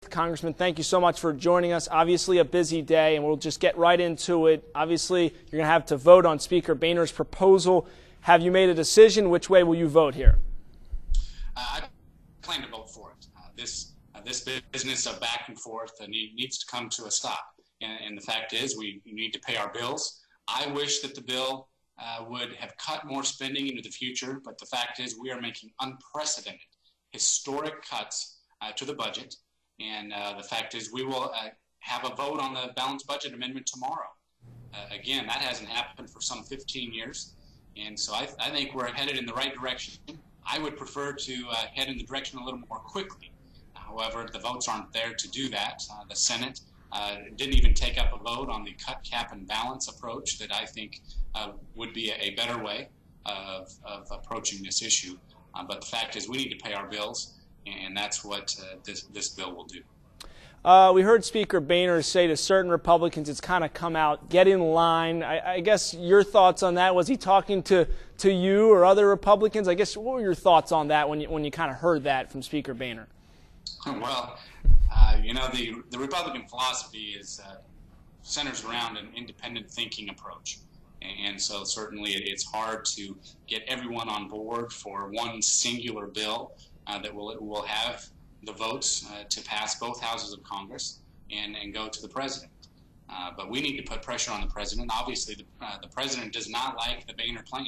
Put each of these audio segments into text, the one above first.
Congressman, thank you so much for joining us. Obviously a busy day, and we'll just get right into it. Obviously, you're going to have to vote on Speaker Boehner's proposal. Have you made a decision? Which way will you vote here? I plan to vote for it. This business of back and forth needs to come to a stop. And the fact is, we need to pay our bills. I wish that the bill would have cut more spending into the future, but the fact is we are making unprecedented, historic cuts to the budget. And the fact is we will have a vote on the balanced budget amendment tomorrow. Again, that hasn't happened for some 15 years. And so I think we're headed in the right direction. I would prefer to head in the direction a little more quickly. However, the votes aren't there to do that. The Senate didn't even take up a vote on the cut, cap, and balance approach that I think would be a better way of approaching this issue. But the fact is we need to pay our bills, and that's what this bill will do. We heard Speaker Boehner say to certain Republicans it's kind of come out, get in line. I guess your thoughts on that. Was he talking to you or other Republicans? I guess what were your thoughts on that when you kind of heard that from Speaker Boehner? Well, you know, the Republican philosophy is centers around an independent thinking approach. And so certainly it's hard to get everyone on board for one singular bill that will have the votes to pass both houses of Congress and go to the president. But we need to put pressure on the president. Obviously, the president does not like the Boehner plan.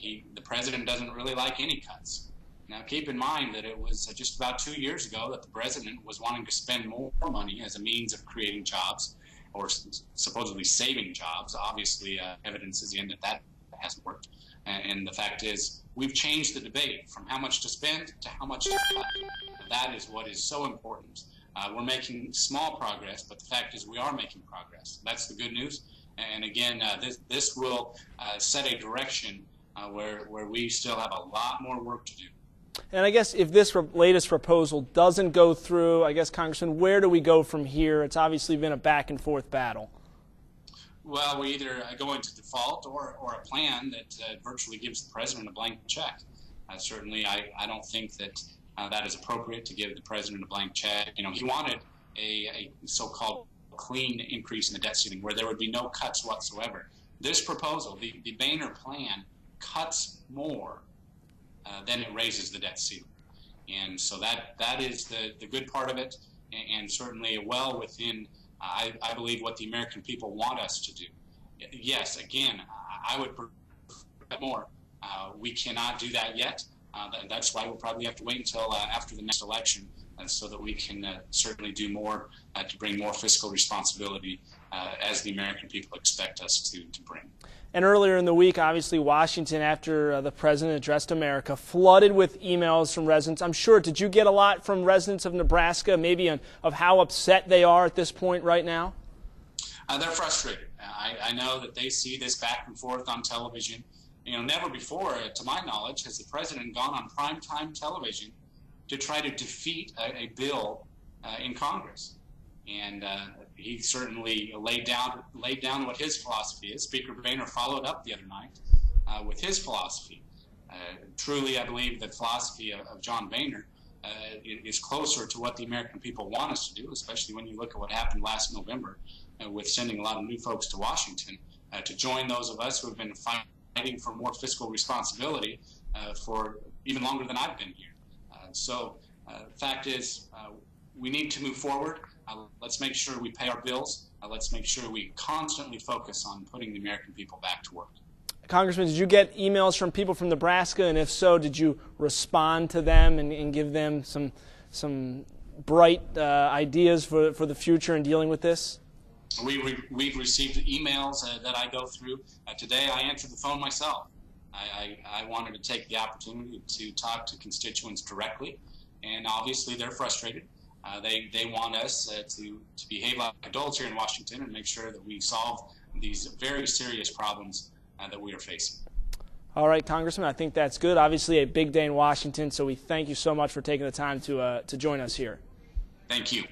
The president doesn't really like any cuts. Now, keep in mind that it was just about 2 years ago that the president was wanting to spend more money as a means of creating jobs or supposedly saving jobs. Obviously, evidence is in that hasn't worked. And the fact is, we've changed the debate from how much to spend to how much to cut. That is what is so important. We're making small progress, but the fact is we are making progress. That's the good news. And again, this will set a direction where we still have a lot more work to do. And I guess if this latest proposal doesn't go through, I guess, Congressman, where do we go from here? It's obviously been a back-and-forth battle. Well, we either go into default or a plan that virtually gives the president a blank check. Certainly, I don't think that that is appropriate to give the president a blank check. You know, he wanted a so-called clean increase in the debt ceiling where there would be no cuts whatsoever. This proposal, the Boehner plan, cuts more then it raises the debt ceiling. And so that is the good part of it, and certainly well within, I believe, what the American people want us to do. Yes, again, I would prefer more. We cannot do that yet. That's why we'll probably have to wait until after the next election so that we can certainly do more to bring more fiscal responsibility as the American people expect us to bring. And earlier in the week, obviously, Washington, after the president addressed America, flooded with emails from residents. I'm sure, did you get a lot from residents of Nebraska, maybe of how upset they are at this point right now? They're frustrated. I know that they see this back and forth on television. You know, never before, to my knowledge, has the president gone on primetime television to try to defeat a bill in Congress. And he certainly laid down what his philosophy is. Speaker Boehner followed up the other night with his philosophy. Truly, I believe the philosophy of John Boehner is closer to what the American people want us to do, especially when you look at what happened last November with sending a lot of new folks to Washington to join those of us who have been fighting for more fiscal responsibility for even longer than I've been here. So the fact is, we need to move forward. Let's make sure we pay our bills. Let's make sure we constantly focus on putting the American people back to work. Congressman, did you get emails from people from Nebraska? And if so, did you respond to them and give them some bright ideas for the future in dealing with this? We've received emails that I go through. Today I answered the phone myself. I wanted to take the opportunity to talk to constituents directly, and obviously they're frustrated. They want us to behave like adults here in Washington and make sure that we solve these very serious problems that we are facing. All right, Congressman, I think that's good. Obviously a big day in Washington, so we thank you so much for taking the time to join us here. Thank you.